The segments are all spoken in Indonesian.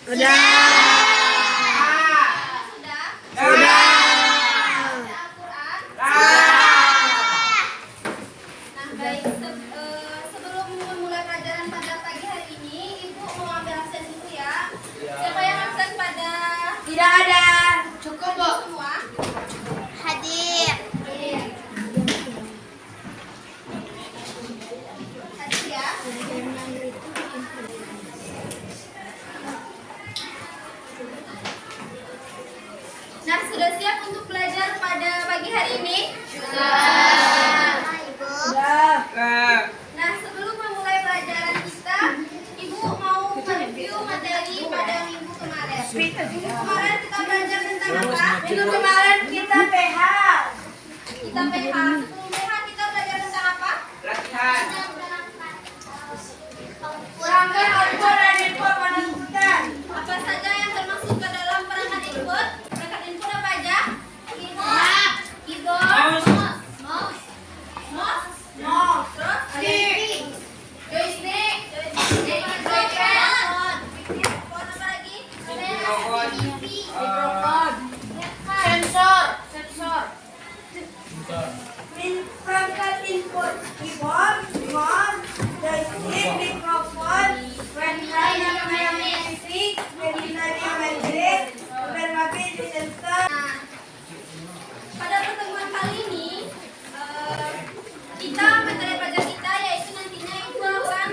Sudah. Sudah? Sudah. Baca Al-Quran? Nah, baik. Sebelum memulai pelajaran pada pagi hari ini, Ibu mau ambil absen dulu ya. Siapa yang absen pada Tidak ada. Cukup, Bu. semua? Hadir. Hadir ya. Nah, sudah siap untuk belajar pada pagi hari ini? Sudah. Nah, sebelum memulai pelajaran kita, Ibu mau mereview materi pada minggu kemarin. Minggu kemarin kita belajar tentang apa? Minggu kemarin kita PH. Kita PH. Sebelum PH kita belajar tentang apa? Latihan. Perangkat output dan input pada komputer. Apa saja yang termasuk ke dalam perangkat input? Perangkat input apa aja? Keyboard, mouse, terus joystick, telepon, apa lagi? Sensor. Perangkat input keyboard, mouse, joystick, mikrofon, ventilator magnetik, ventilator magnetik, berbagai sensor. Nah, pada pertemuan kali ini materi pelajaran kita yaitu nantinya Ibu akan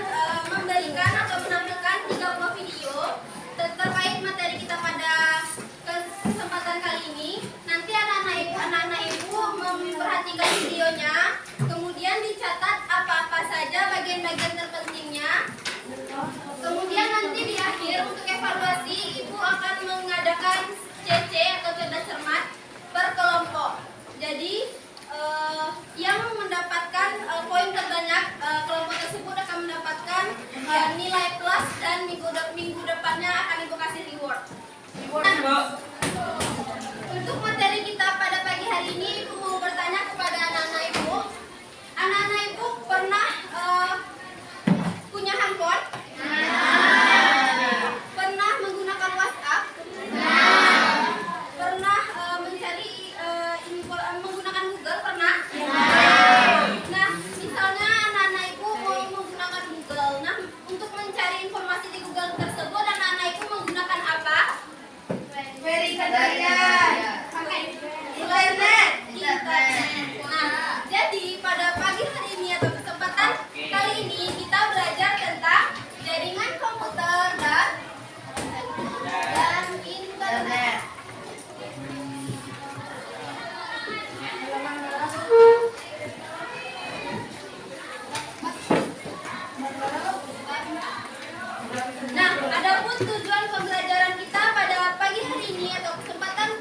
memberikan atau menampilkan 30 video terkait materi kita pada kesempatan kali ini. Nanti anak-anak Ibu memperhatikan videonya, kemudian dicatat apa-apa saja bagian-bagian terpentingnya. Kemudian nanti di akhir untuk evaluasi Ibu akan mengadakan CC atau cerdas cermat per kelompok. Jadi yang mendapatkan poin terbanyak kelompok tersebut akan mendapatkan nilai plus dan minggu depannya akan Ibu kasih reward. Untuk materi kita pada pagi hari ini, Ibu mau bertanya kepada anak-anak Ibu. Anak-anak Ibu pernah punya handphone? Pernah menggunakan WhatsApp? Pernah mencari menggunakan Google? Pernah? Nah, misalnya anak-anak Ibu mau menggunakan Google. Nah, untuk mencari informasi di Google tersebut, anak-anak Ibu menggunakan apa? Query pencarian. Pakai Internet. Nah, jadi pada pagi hari ini atau kesempatan kali ini kita belajar tentang jaringan komputer dan internet. Nah, adapun tujuan pembelajaran kita pada pagi hari ini atau kesempatan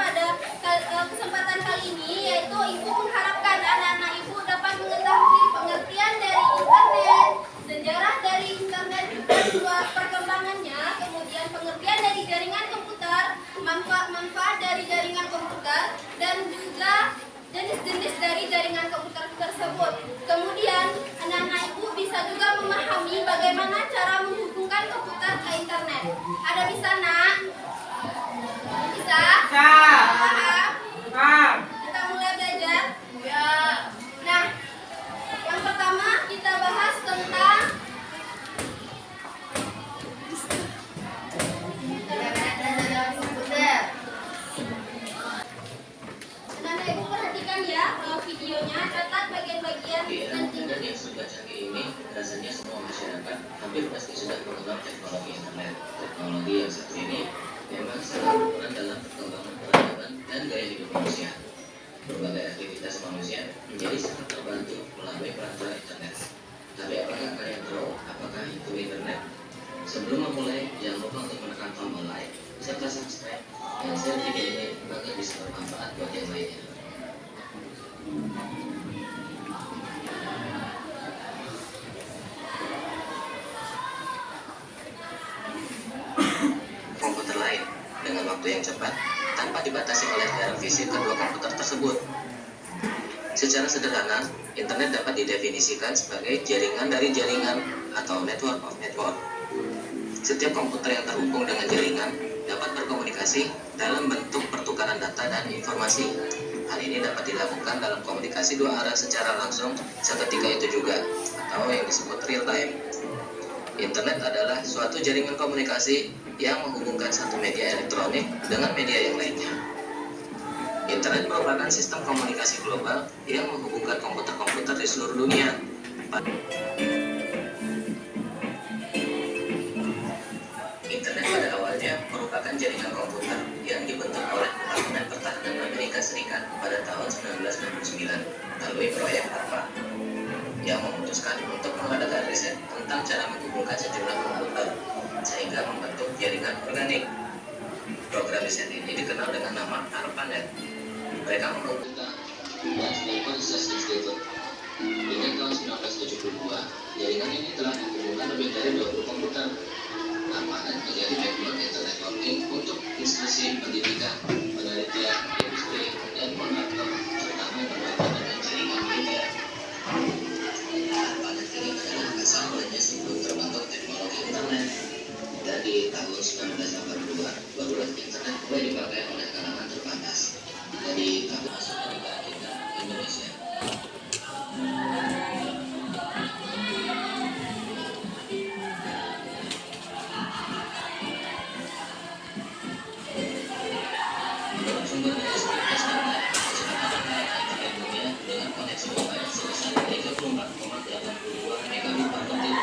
kali ini yaitu Ibu mengharapkan anak-anak Ibu dapat mengetahui pengertian dari internet, sejarah dari internet dan luas perkembangannya, kemudian pengertian dari jaringan komputer, manfaat-manfaat dari jaringan komputer, dan juga jenis-jenis dari jaringan komputer tersebut. Kemudian anak-anak Ibu bisa juga memahami bagaimana cara menghubungkan komputer ke internet. Ada bisa, Nak? Bisa? Paham? Kita mulai belajar? Ya. Nah, yang pertama kita bahas tentang anak-anak Ibu perhatikan ya videonya, catat bagian-bagian pentingnya. Yang sudah canggih ini, rasanya semua masyarakat hampir pasti sudah mengenal teknologi internet. Teknologi yang satu ini memang sangat berperan dalam perkembangan peradaban dan gaya hidup manusia. Berbagai aktivitas manusia menjadi sangat terbantu melalui perantara internet. Tapi apakah kalian tahu apakah itu internet? Sebelum memulai, jangan lupa untuk menekan tombol like serta subscribe dan share video ini agar bisa bermanfaat buat yang lainnya. Komputer lain dengan waktu yang cepat tanpa dibatasi oleh jarak fisik kedua komputer tersebut. Secara sederhana, internet dapat didefinisikan sebagai jaringan dari jaringan atau network of network. Setiap komputer yang terhubung dengan jaringan dapat berkomunikasi dalam bentuk pertukaran data dan informasi. Hal ini dapat dilakukan dalam komunikasi dua arah secara langsung seketika itu juga, atau yang disebut real time. Internet adalah suatu jaringan komunikasi yang menghubungkan satu media elektronik dengan media yang lainnya. Internet merupakan sistem komunikasi global yang menghubungkan komputer-komputer di seluruh dunia. Internet pada awalnya merupakan jaringan komputer yang dibentuk oleh Departemen Pertahanan Amerika Serikat pada tahun 1969 melalui proyek ARPA yang memutuskan untuk mengadakan riset tentang cara menghubungkan sejumlah komputer sehingga membentuk jaringan organik. Program riset ini dikenal dengan nama ARPANET. Mereka menghubungkan dan proses Institute. Hingga tahun 1972, jaringan ini telah menghubungkan lebih dari 20 komputer. ARPANET menjadi backbone internet working untuk institusi pendidikan, penelitian, industri, dan kontraktor, terutama yang berkaitan dengan jaringan militer. ARPANET ini adalah asal mulanya sebelum terbentuk teknologi internet. Dan di tahun 1982, barulah internet mulai dipakai oleh kalangan terbatas. Dari tahun masuk ke negara kita, Indonesia. Menurut sumber dari Sekuritas Data, kecepatan data internet dunia dengan koneksi mobile sebesar 34,82 megabit per detik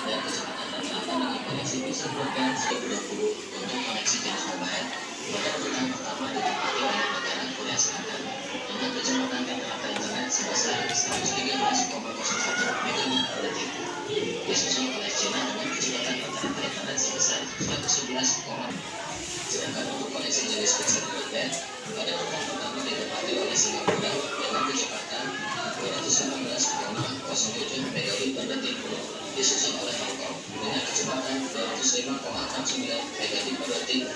dan kecepatan rata-rata dengan koneksi bisa broadband 1020 untuk koneksi jenis mobile. Pada urutan pertama ditempati oleh negara Korea Selatan dengan kecepatan rata-rata internet sebesar 113,01 megabit per detik. Disusul oleh China dengan kecepatan rata-rata internet sebesar 111, sedangkan untuk koneksi jenis fixed broadband pada urutan pertama ditempati oleh Singapura dengan kecepatan 219,07 megabit per detik, disusul oleh Hong Kong dengan kecepatan 205,69 megabit per detik,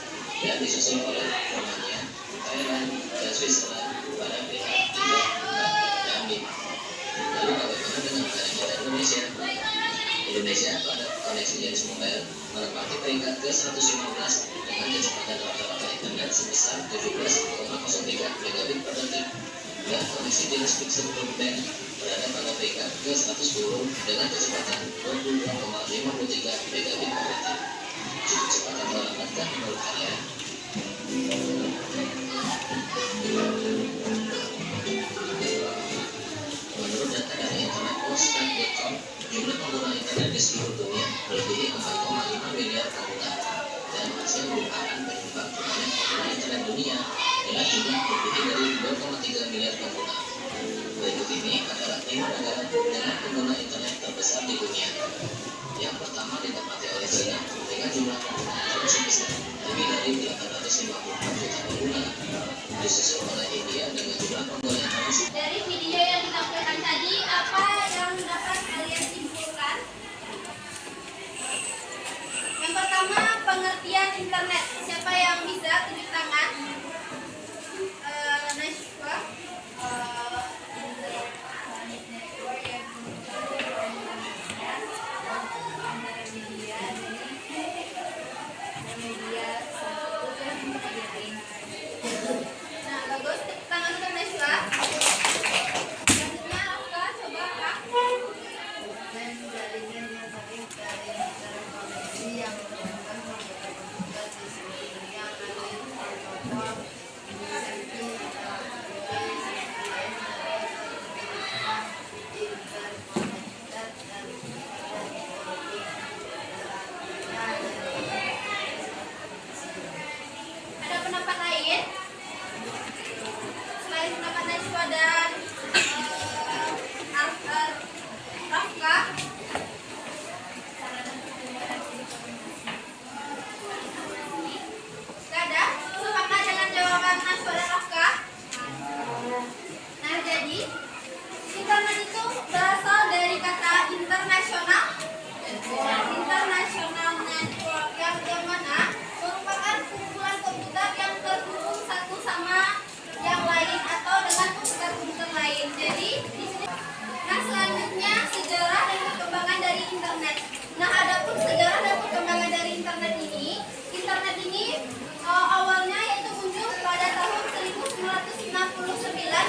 dan disusul oleh Romania, Thailand, dan Switzerland pada peringkat 3, 4, dan 5. Lalu bagaimana dengan negara kita Indonesia? Indonesia pada koneksi jenis mobile menempati peringkat ke-115 dengan kecepatan rata-rata internet sebesar 17,03 megabit per detik, dan koneksi jenis fixed broadband berada pada peringkat ke-110 dengan kecepatan 22,53 megabit per detik. Cukup cepat atau lambatkah menurut kalian? Menurut data dari internetpost.com, jumlah pengguna internet di seluruh dunia melebihi 4,5 miliar pengguna, dan Asia merupakan penyumbang terbanyak pengguna internet dunia dengan jumlah lebih dari 2,3 miliar pengguna. Berikut ini adalah 5 negara dengan pengguna internet terbesar di dunia. Yang pertama ditempati oleh China dengan jumlah pengguna internet sebesar lebih dari 854 juta pengguna, disusul oleh India dengan jumlah pengguna internet. Dari video yang ditampilkan tadi, apa yang dapat kalian simpulkan? Yang pertama, pengertian internet. Siapa yang bisa tunjuk tangan? Najwa. Nah, bagus. Tangan untuk Najwa. Selanjutnya, Rafka, coba Kak. Ada pendapat lain?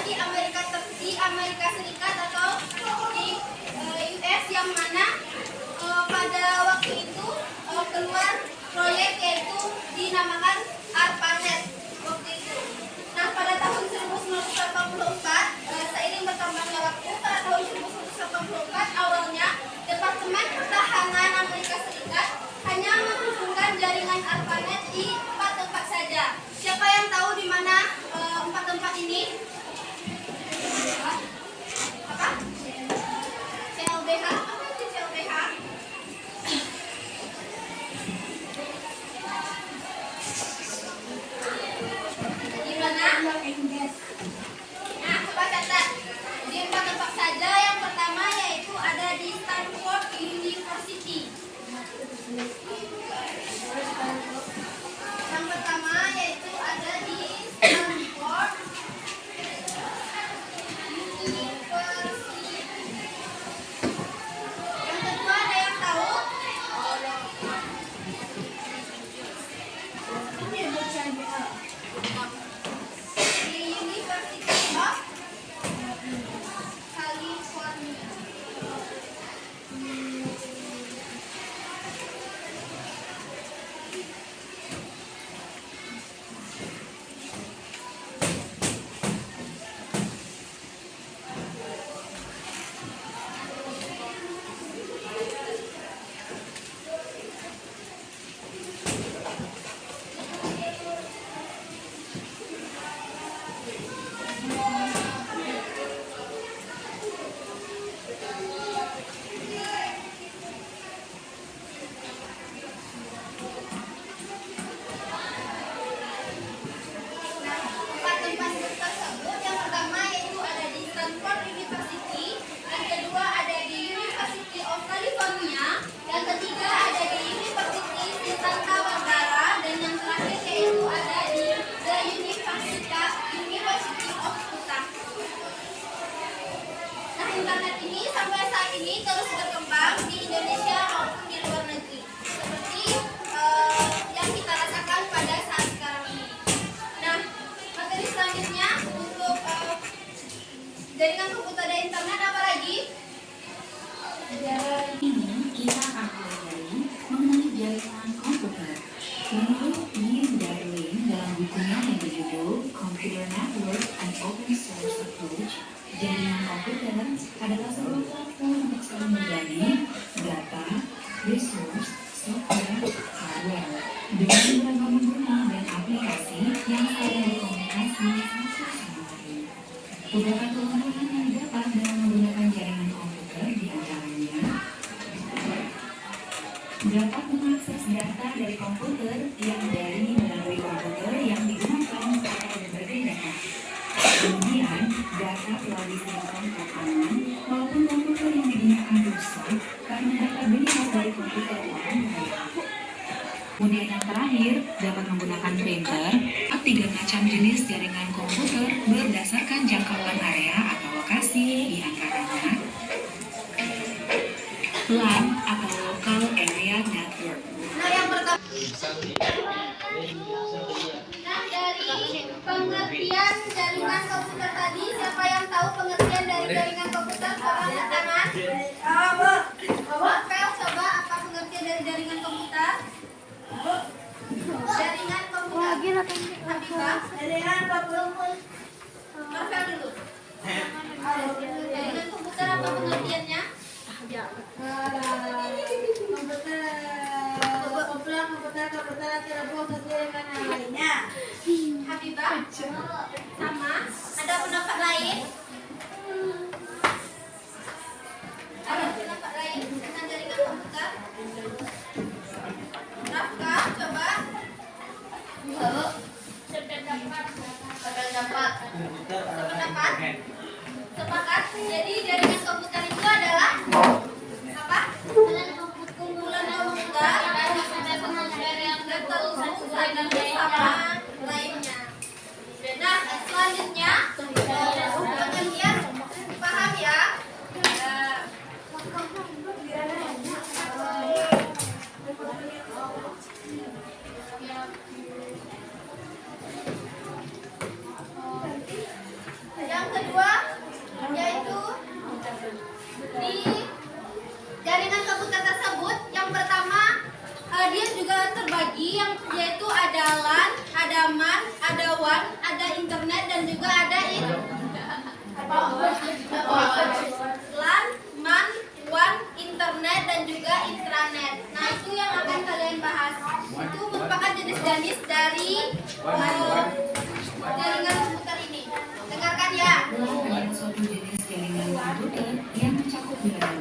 dikembangkan di Amerika Serikat atau di US, yang mana pada waktu itu keluar proyek yaitu dinamakan ARPANET waktu itu. Nah, pada tahun 1984, seiring berkembangnya waktu, pada tahun 1984 awalnya Departemen Pertahanan Amerika Serikat hanya menghubungkan jaringan ARPANET di 4 tempat saja. Siapa yang tahu di mana 4 tempat ini? Apa? CLBH? Apa itu CLBH? Di mana? Nah, coba catat. Di 4 tempat saja. Yang pertama yaitu ada di Stanford University. Yang pertama yaitu ada di Stanford University. Yang kedua ada yang tahu? Di University of California. Empat tempat tersebut, yang pertama yaitu ada di Stanford University, yang kedua ada di University of California, yang ketiga ada di University di Santa Barbara, dan yang terakhir yaitu ada di The University of Utah. Nah, internet ini sampai saat ini terus berkembang di Indonesia maupun di luar negeri, seperti yang kita rasakan pada saat sekarang ini. Nah, materi selanjutnya untuk jaringan komputer dan internet apa lagi? Ini kita akan pelajari mengenai jaringan komputer. Menurut Neil Darwin dalam bukunya yang berjudul Computer Network and Open Source Approach, jaringan komputer adalah sebuah platform untuk saling berbagi data, resource, software, hardware dengan beragam pengguna dan aplikasi yang saling berkomunikasi satu sama lain. Beberapa keuntungan yang didapat dengan menggunakan jaringan komputer diantaranya dapat mengakses data dari komputer yang melalui komputer yang digunakan atau berbagai data. Kemudian, data telah disimpan aman walaupun komputer yang digunakan rusak karena data dilihat dari komputer orang lain. Kemudian yang terakhir, dapat menggunakan printer. 3 macam jenis jaringan komputer berdasarkan jangkauan area atau lokasi, di antaranya LAN atau Local Area Network. Nah, yang pertama. Nah, dari pengertian jaringan komputer tadi, siapa yang tahu pengertian dari jaringan komputer? Coba angkat tangan. Pel, coba apa pengertian dari jaringan komputer? Jaringan komputer. Habibah. Jaringan komputer. Marvel dulu. Jaringan komputer apa pengertiannya? Komputer telepon jaringan yang lainnya. Habibah. Sama. Ada pendapat lain? Ada pendapat lain tentang jaringan komputer? Rafka, coba. Sependapat. Sepakat. Jadi jaringan komputer itu adalah apa? Kumpulan komputer dan terhubung sama lainnya. Nah, selanjutnya pengertian paham ya? Yang MAN, ada WAN, ada internet dan juga ada LAN, MAN, WAN, internet dan juga intranet. Nah, itu yang akan kalian bahas. Itu merupakan jenis-jenis dari jaringan komputer ini. Dengarkan ya. LAN adalah suatu jenis jaringan komputer yang mencakup wilayah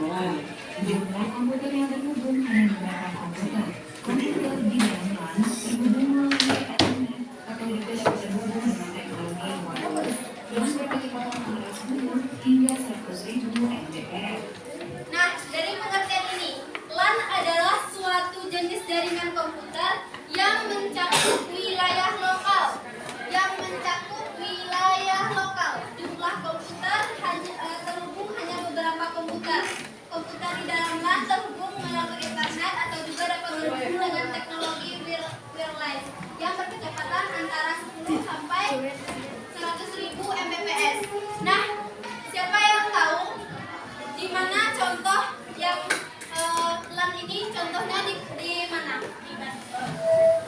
lokal. Jumlah komputer yang terhubung hanya beberapa komputer. Komputer di dalam LAN terhubung melalui Ethernet atau juga dapat terhubung dengan teknologi wireless yang berkecepatan antara 10 hingga 100.000 Mbps. Nah, dari pengertian ini, LAN adalah suatu jenis jaringan komputer yang mencakup wilayah lokal. Jumlah komputer terhubung hanya beberapa komputer. Komputer di dalam LAN terhubung melalui internet atau juga dapat terhubung dengan teknologi wireless yang berkecepatan antara 10 sampai 100.000 Mbps. Nah, siapa yang tahu di mana contoh yang LAN ini? Contohnya di mana? Di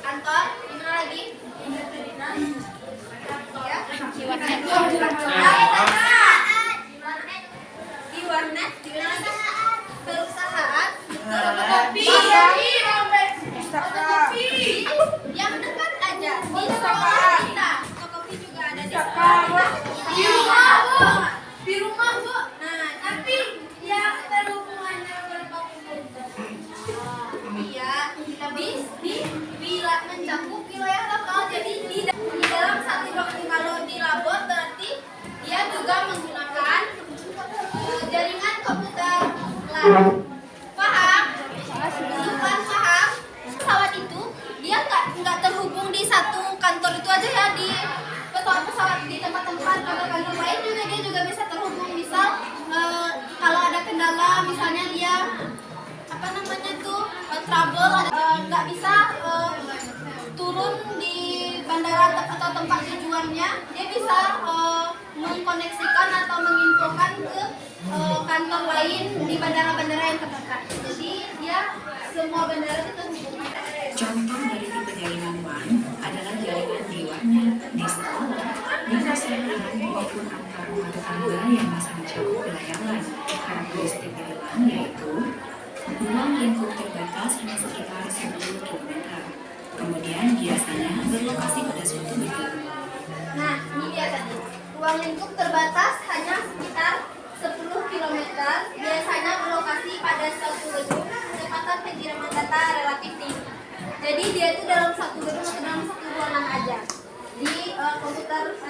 kantor? Di mana lagi? Ya, di warnet. Di warnet, di mana? Perusahaan. Yang dekat aja. Di sekolah kita. Tokopedia juga ada di sekolah kita. Di rumah, Bu. Nah, tapi yang berhubungannya berapa komputer? Iya, mencakup wilayah lokal. Jadi di dalam satu bangunan, kalau di labor berarti dia juga menggunakan jaringan komputer LAN. Paham? Bukan paham? Pesawat itu dia nggak terhubung di satu kantor itu aja ya, di pesawat di tempat-tempat kantor lain juga dia juga bisa terhubung. Misal kalau ada kendala, misalnya dia trouble, nggak bisa turun di bandara atau tempat tujuannya, dia bisa mengkoneksikan atau menginfokan ke kantor lain di bandara-bandara yang terdekat. Jadi dia semua bandara itu terhubung. Contoh dari tipe jaringan WAN adalah jaringan di warnet, di sekolah, di perusahaan maupun antar rumah tetangga yang masih mencakup wilayah LAN. Karakteristik dari LAN yaitu ruang lingkup terbatas hanya sekitar 10 km. Kemudian biasanya berlokasi pada suatu gedung. Nah, ini dia tadi. Ruang lingkup terbatas hanya sekitar 10 km, biasanya berlokasi pada suatu gedung, kecepatan pengiriman data relatif tinggi. Jadi dia itu dalam satu gedung atau dalam satu ruangan aja. Di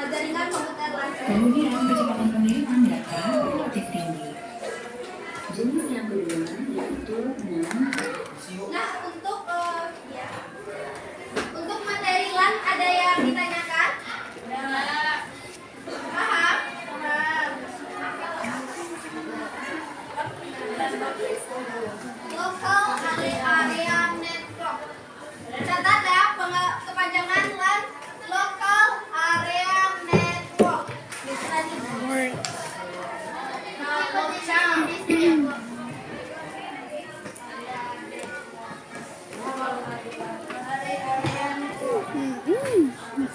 jaringan komputer LAN. Kemudian kecepatan pengiriman data relatif tinggi. Jenis yang kedua yaitu NAN. Nah, untuk materi LAN ada yang ditanyakan? Paham? Local area network. Catat ya, kepanjangan LAN, local area network.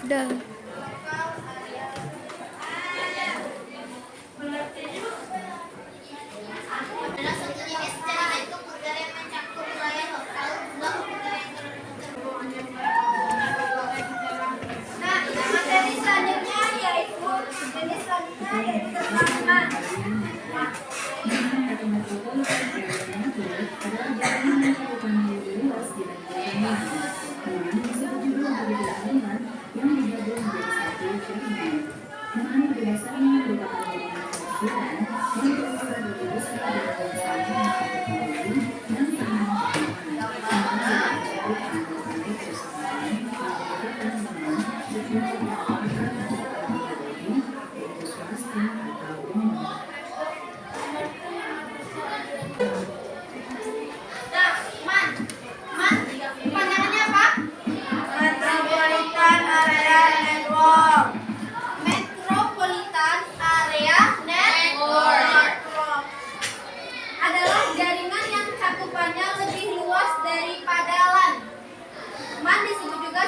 Done. Adalah suatu jenis jaringan komputer yang mencakup wilayah lokal, jumlah komputer yang terhubung. Nah, materi selanjutnya yaitu jenis selanjutnya yaitu tentang LAN. Yang digabung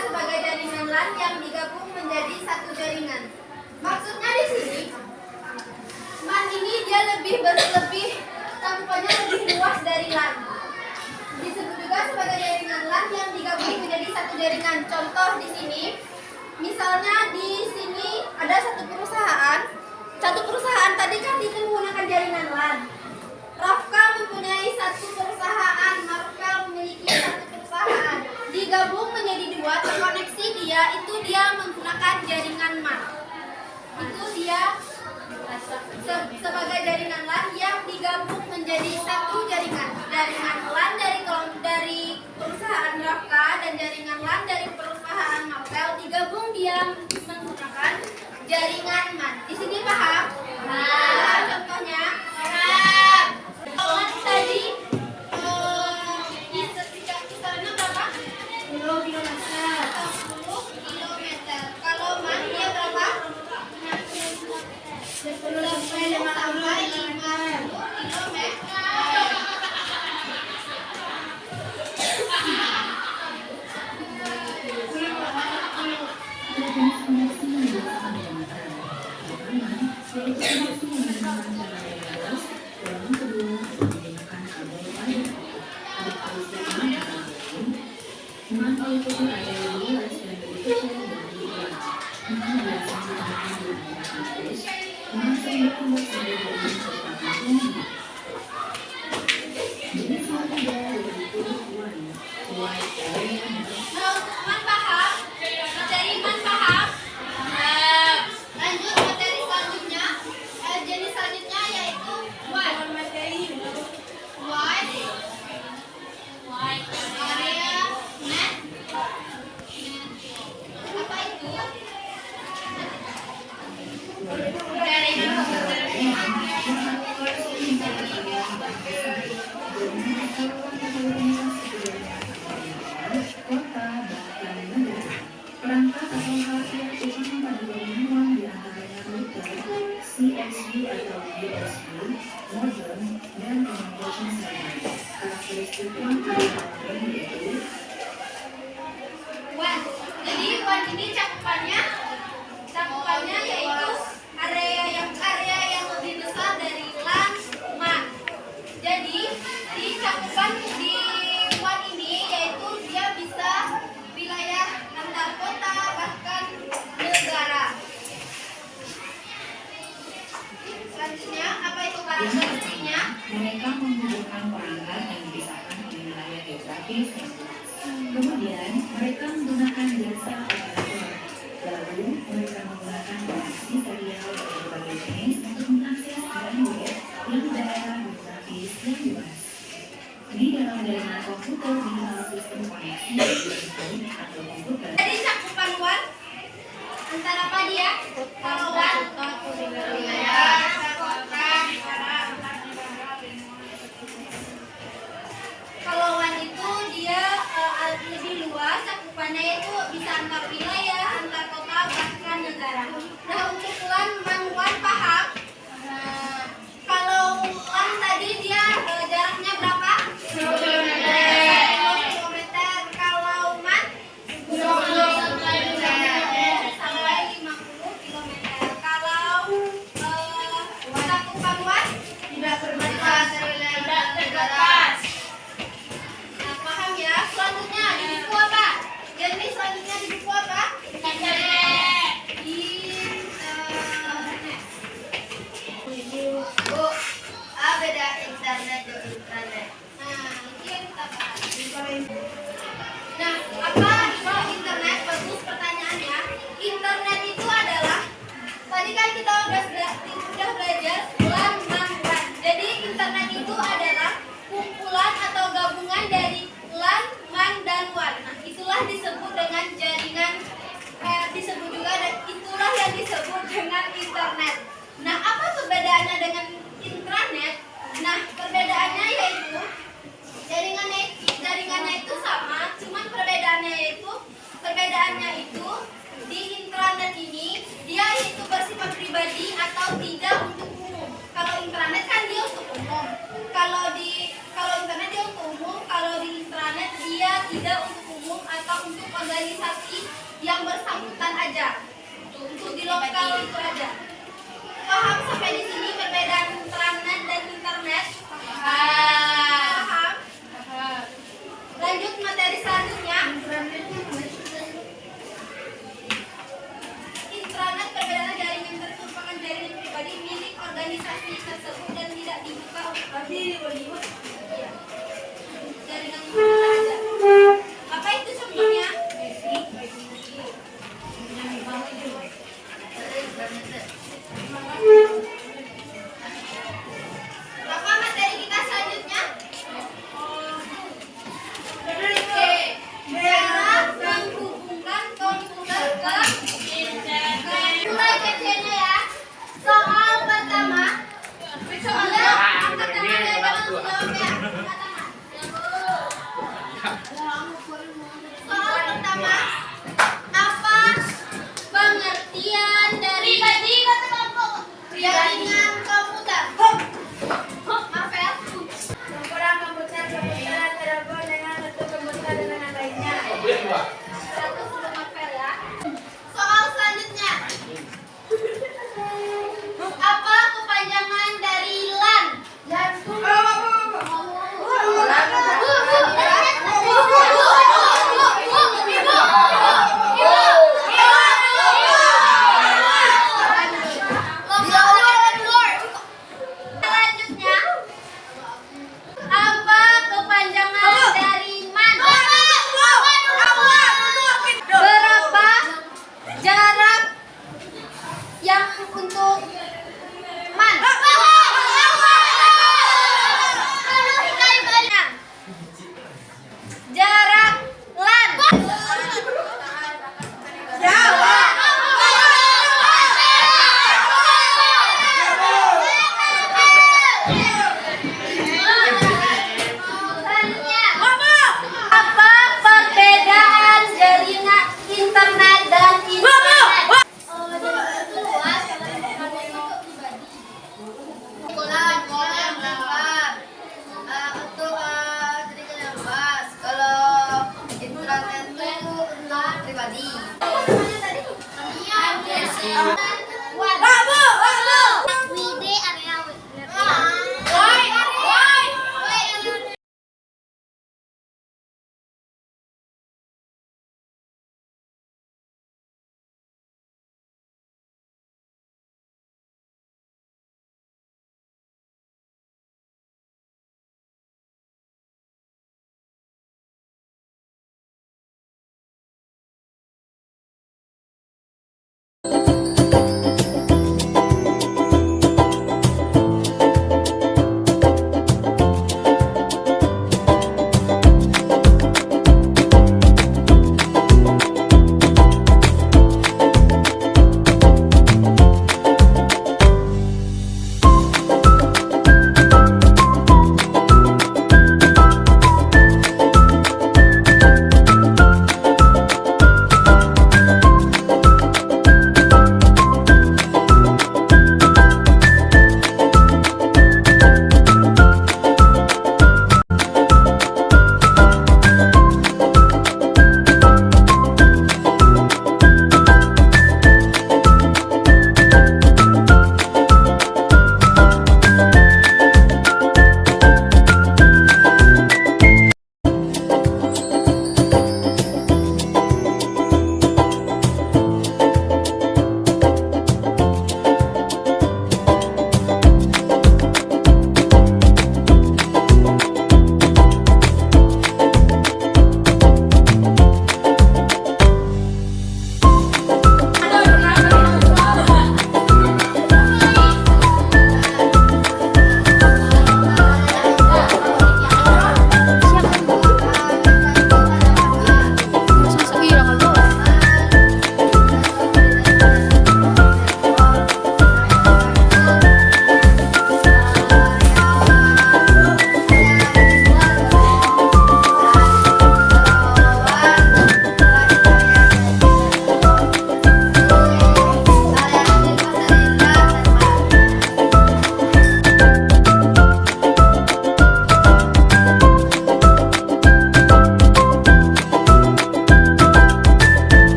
sebagai jaringan LAN yang digabung menjadi satu jaringan. Maksudnya di sini, LAN ini dia lebih cakupannya lebih luas dari LAN. Disebut juga sebagai jaringan LAN yang digabung menjadi satu jaringan. Contoh di sini, misalnya di sini ada satu perusahaan. Satu perusahaan tadi kan itu menggunakan jaringan LAN. Rafka mempunyai satu perusahaan, Marvel memiliki satu perusahaan. Digabung menjadi dua, terkoneksi itu dia menggunakan jaringan MAN. Itu dia sebagai jaringan LAN yang digabung menjadi satu jaringan. Jaringan LAN dari perusahaan Rafka dan jaringan LAN dari perusahaan Marvel digabung dia menggunakan jaringan MAN. Di sini paham? Paham. Contohnya? Paham. Tadi kisarannya berapa? 10 kilometer. 10 kilometer. Kalau MAN dia berapa? 10 sampai 50 kilometer. Man paham? Materi man paham? Lanjut materi selanjutnya. Jenis selanjutnya yaitu white. Area net. Apa itu? Perangkat atau hardware utama pada jaringan diantaranya router, CSU atau DSU, modem, dan communication server. Karakteristik WAN yaitu WAN. Jadi WAN ini cakupannya yaitu area yang lebih besar dari LAN MAN. Jadi di cakupan di WAN ini yaitu dia bisa wilayah antar kota bahkan negara. Selanjutnya apa itu karakteristiknya? mereka menghubungkan perangkat yang dipisahkan oleh wilayah geografis yang luas. Kemudian, mereka menggunakan jasa operator. Lalu, mereka menggunakan koneksi serial dari berbagai jenis untuk mengakses bandwidth yang daerah geografis yang luas. Di dalam jaringan komputer dikenal sistem koneksi atau komputer. Jadi cakupan WAN antara apa dia? Kalau WAN wilayah kota negara. Kalau WAN itu dia lebih luas cakupannya itu bisa antar wilayah, antar kota bahkan negara. Nah untuk WAN paham? Kalau WAN tadi dia jaraknya berapa? 10 kilometer. Kalau MAN 20 sampai 50 kilometer. Kalau cakupan WAN tidak terbatas. Nah, paham ya? Selanjutnya di buku apa? Jadi selanjutnya di buku apa? Internet. Bu, beda internet dan intranet. Nah, ini yang kita bahas. Nah, apa itu internet? Bagus pertanyaannya. Internet itu adalah tadi kan kita udah belajar LAN, MAN, WAN. Jadi internet itu adalah kumpulan atau gabungan dari LAN, MAN, dan WAN. Nah, itulah disebut dengan jaringan. Itulah yang disebut dengan internet. Nah, apa perbedaannya dengan intranet? Nah, perbedaannya yaitu jaringannya itu sama, cuman perbedaannya itu di intranet ini dia itu bersifat pribadi atau tidak untuk umum. Kalau intranet kan dia untuk umum. Kalau internet dia untuk umum, kalau di intranet dia tidak untuk umum atau untuk organisasi yang bersangkutan aja. Untuk di lokal itu aja. Paham sampai di sini perbedaan intranet dan internet? Paham? Lanjut materi selanjutnya. Intranet perbedaan jaringan merupakan jaringan pribadi milik organisasi tersebut dan tidak dibuka untuk jaringan aja. Apa itu contohnya? Apa materi kita selanjutnya? Cara menghubungkan komputer ke internet. Mulai kecilnya ya. Soal pertama. Soalnya angkat tangan ya, jangan jawab ya. Angkat tangan. Soal pertama. Apa pengertian dari jaringan komputer? Marvel. Campuran komputer, telepon dengan satu komputer dengan yang lainnya. 100 sudah Marvel ya. Soal selanjutnya. Apa kepanjangan dari LAN? Selanjutnya, apa kepanjangan dari MAN? Berapa jarak yang untuk MAN? Jarak LAN. Selanjutnya, apa perbedaan jaringan internet dan internet? Untuk sedikit yang luas, kalau internet itu untuk pribadi. Iya,